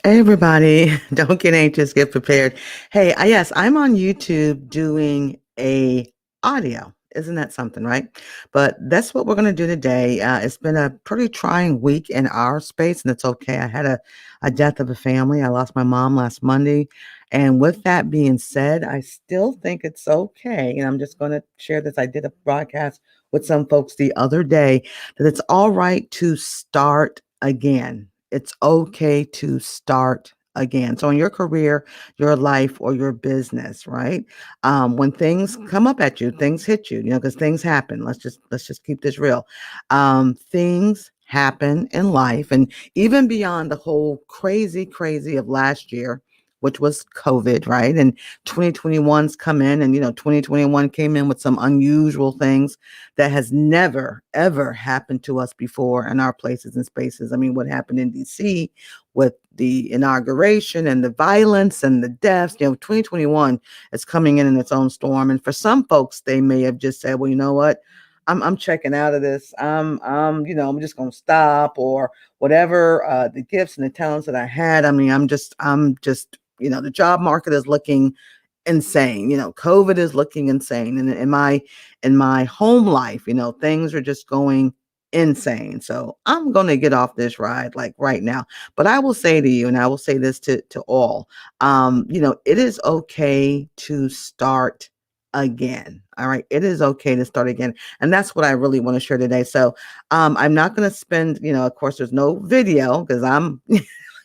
Hey everybody, don't get anxious, get prepared. Hey, yes, I'm on YouTube doing a audio. Isn't that something, right? But that's what we're going to do today. It's been a pretty trying week in our space, and it's okay. I had a death of a family. I lost my mom last Monday. And with that being said, I still think it's okay. And I'm just going to share this. I did a broadcast with some folks the other day that it's all right to start again. It's okay to start again. So in your career, your life, or your business, right? When things come up at you, things hit you, because things happen. Let's just keep this real. Things happen in life, and even beyond the whole crazy of last year, which was COVID, right? And 2021's come in, and 2021 came in with some unusual things that has never, ever happened to us before in our places and spaces. I mean, what happened in DC with the inauguration and the violence and the deaths, 2021 is coming in its own storm. And for some folks, they may have just said, well, you know what? I'm checking out of this. I'm just going to stop or whatever, the gifts and the talents that I had. I mean, I'm just, the job market is looking insane. COVID is looking insane. And in my home life, things are just going insane. So I'm going to get off this ride like right now. But I will say to you, and I will say this to all, it is okay to start again. All right. It is okay to start again. And that's what I really want to share today. So I'm not going to spend, of course, there's no video because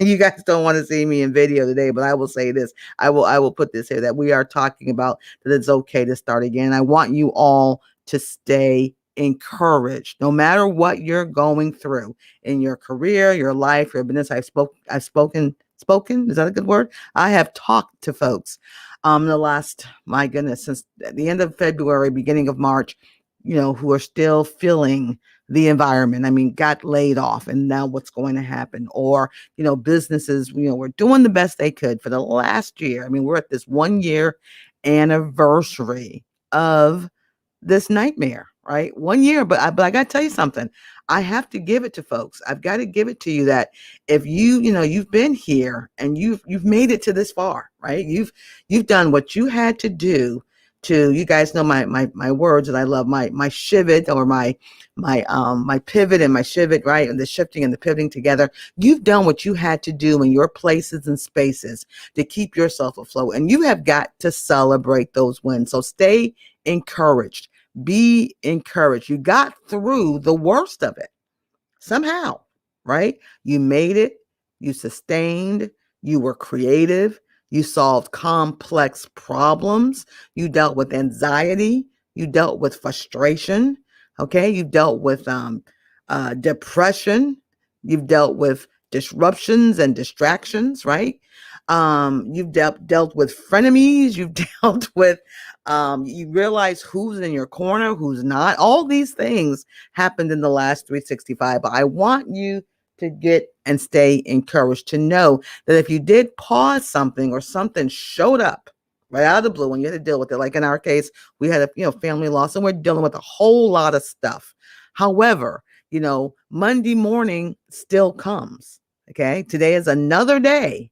you guys don't want to see me in video today, but I will say this. I will put this here that we are talking about that it's okay to start again. I want you all to stay encouraged no matter what you're going through in your career, your life, your business. I've spoken, is that a good word? I have talked to folks the last, my goodness, since the end of February, beginning of March, who are still feeling the environment. I mean, got laid off, and now what's going to happen? Or, businesses, were doing the best they could for the last year. I mean, we're at this 1 year anniversary of this nightmare, right? 1 year, but I got to tell you something. I have to give it to folks. I've got to give it to you that if you've been here and you've made it to this far, right? You've done what you had to do to, you guys know my words that I love, my shivot, or my pivot and my shivot, right? And the shifting and the pivoting together. You've done what you had to do in your places and spaces to keep yourself afloat, and you have got to celebrate those wins. So stay encouraged. Be encouraged. You got through the worst of it somehow, right? You made it. You sustained. You were creative. You solved complex problems. You dealt with anxiety. You dealt with frustration. Okay. You dealt with depression. You've dealt with disruptions and distractions, right? You've dealt with frenemies. You've dealt with you realize who's in your corner, who's not. All these things happened in the last 365. But I want you to get and stay encouraged, to know that if you did pause something or something showed up right out of the blue and you had to deal with it, like in our case, we had a family loss and we're dealing with a whole lot of stuff. However, Monday morning still comes. Okay. Today is another day.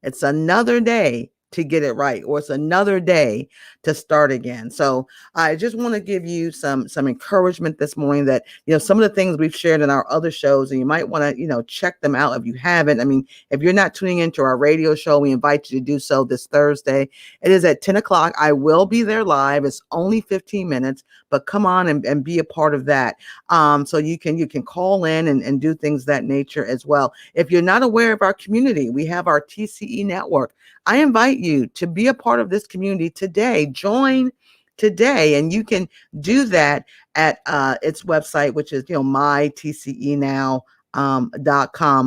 It's another day to get it right, or it's another day to start again. So I just want to give you some encouragement this morning that, some of the things we've shared in our other shows, and you might want to, check them out if you haven't. I mean, if you're not tuning into our radio show, we invite you to do so this Thursday. It is at 10 o'clock. I will be there live. It's only 15 minutes, but come on and be a part of that. So you can call in and do things that nature as well. If you're not aware of our community, we have our TCE network. I invite you to be a part of this community today. Join today, and you can do that at its website, which is mytcenow.com.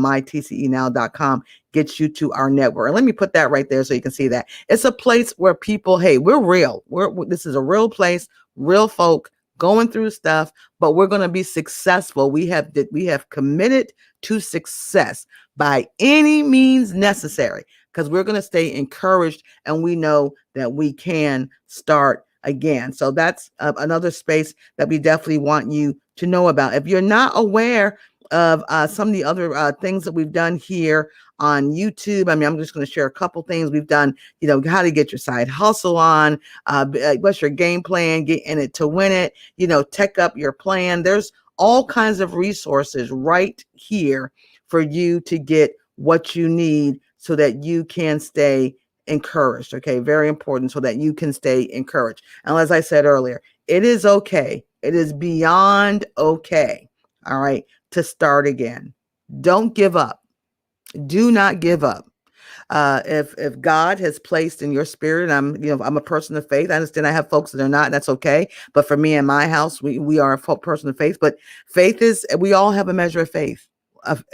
mytcenow.com gets you to our network. And let me put that right there so you can see that it's a place where people, hey, we're real. This is a real place, real folk going through stuff, but we're going to be successful. We have committed to success by any means necessary, because we're going to stay encouraged and we know that we can start again. So that's another space that we definitely want you to know about. If you're not aware of some of the other things that we've done here on YouTube. I mean, I'm just going to share a couple things we've done, how to get your side hustle on, what's your game plan, get in it to win it, tech up your plan. There's all kinds of resources right here for you to get what you need so that you can stay encouraged. Okay. Very important, so that you can stay encouraged. And as I said earlier, it is okay. It is beyond okay. All right. To start again. Don't give up. Do not give up. If God has placed in your spirit, I'm a person of faith. I understand I have folks that are not, and that's okay. But for me and my house, we are a person of faith. But faith is, we all have a measure of faith, of,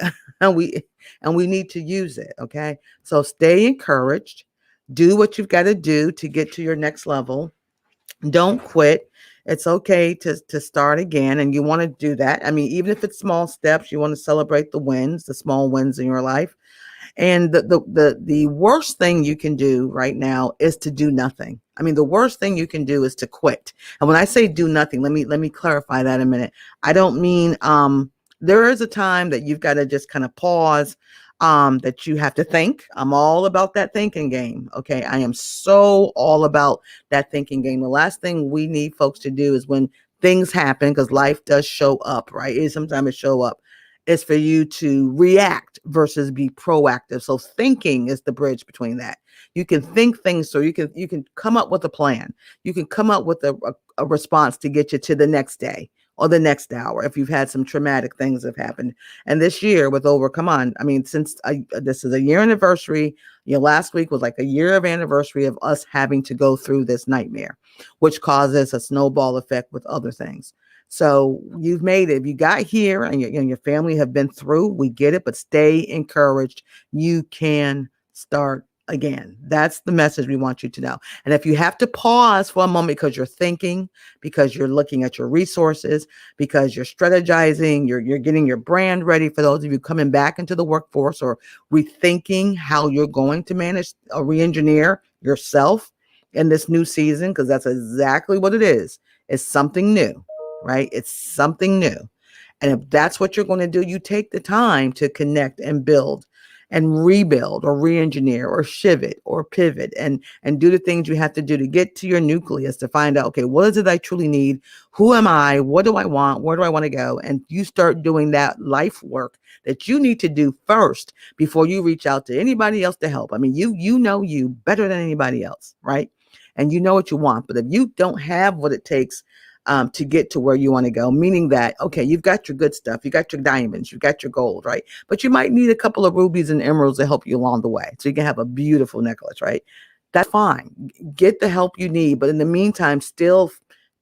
and we need to use it. Okay, so stay encouraged. Do what you've got to do to get to your next level. Don't quit. It's okay to start again, and you want to do that. I mean, even if it's small steps, you want to celebrate the wins, the small wins in your life. And the worst thing you can do right now is to do nothing. I mean, the worst thing you can do is to quit. And when I say do nothing, let me clarify that a minute. I don't mean there is a time that you've got to just kind of pause, that you have to think. I'm all about that thinking game. Okay. I am so all about that thinking game. The last thing we need folks to do is when things happen, because life does show up, right? Sometimes it show up. Is for you to react versus be proactive. So thinking is the bridge between that. You can think things, so you can come up with a plan. You can come up with a response to get you to the next day or the next hour if you've had some traumatic things have happened. And this year with come on, I mean, since this is a year anniversary, last week was like a year of anniversary of us having to go through this nightmare, which causes a snowball effect with other things. So you've made it. If you got here and your family have been through, we get it, but stay encouraged. You can start again. That's the message we want you to know. And if you have to pause for a moment because you're thinking, because you're looking at your resources, because you're strategizing, you're getting your brand ready for those of you coming back into the workforce, or rethinking how you're going to manage or re-engineer yourself in this new season, because that's exactly what it is. It's something new. Right? It's something new. And if that's what you're going to do, you take the time to connect and build and rebuild or re-engineer or pivot and do the things you have to do to get to your nucleus, to find out, okay, what is it I truly need? Who am I? What do I want? Where do I want to go? And you start doing that life work that you need to do first before you reach out to anybody else to help. I mean, you know you better than anybody else, right? And you know what you want. But if you don't have what it takes to get to where you want to go, meaning that, okay, you've got your good stuff, you got your diamonds, you've got your gold, right? But you might need a couple of rubies and emeralds to help you along the way, so you can have a beautiful necklace, right? That's fine. Get the help you need, but in the meantime, still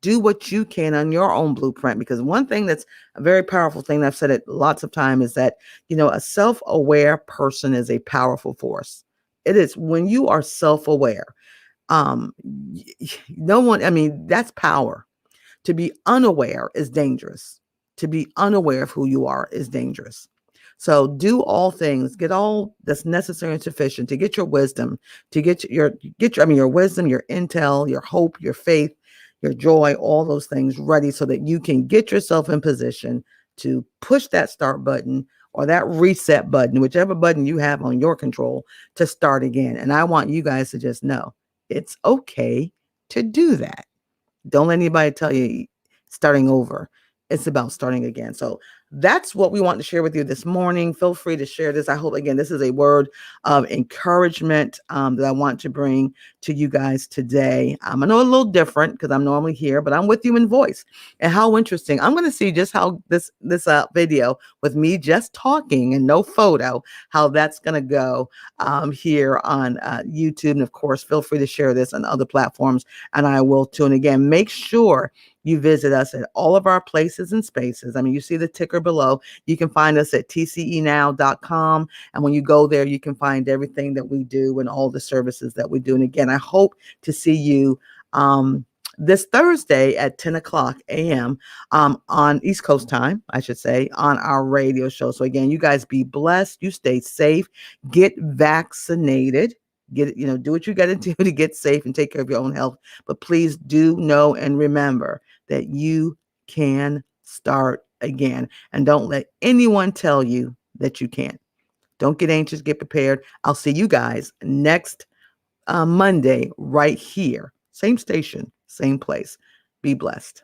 do what you can on your own blueprint. Because one thing that's a very powerful thing, I've said it lots of times, is that, a self-aware person is a powerful force. It is. When you are self-aware, no one, I mean, that's power. To be unaware is dangerous. To be unaware of who you are is dangerous. So do all things, get all that's necessary and sufficient to get your wisdom, to get your wisdom, your intel, your hope, your faith, your joy, all those things ready so that you can get yourself in position to push that start button or that reset button, whichever button you have on your control, to start again. And I want you guys to just know it's okay to do that. Don't let anybody tell you starting over. It's about starting again. So that's what we want to share with you this morning. Feel free to share this. I hope, again, this is a word of encouragement that I want to bring to you guys today. I know a little different because I'm normally here, but I'm with you in voice. And how interesting. I'm going to see just how this video with me just talking and no photo, how that's going to go here on YouTube. And of course, feel free to share this on other platforms, and I will too. And again, make sure you visit us at all of our places and spaces. I mean, you see the ticker below. You can find us at tcenow.com. And when you go there, you can find everything that we do and all the services that we do. And again, I hope to see you this Thursday at 10 o'clock a.m. On East Coast time, I should say, on our radio show. So again, you guys be blessed. You stay safe. Get vaccinated. Do what you got to do to get safe and take care of your own health. But please do know and remember that you can start again. And don't let anyone tell you that you can't. Don't get anxious, get prepared. I'll see you guys next Monday right here. Same station, same place. Be blessed.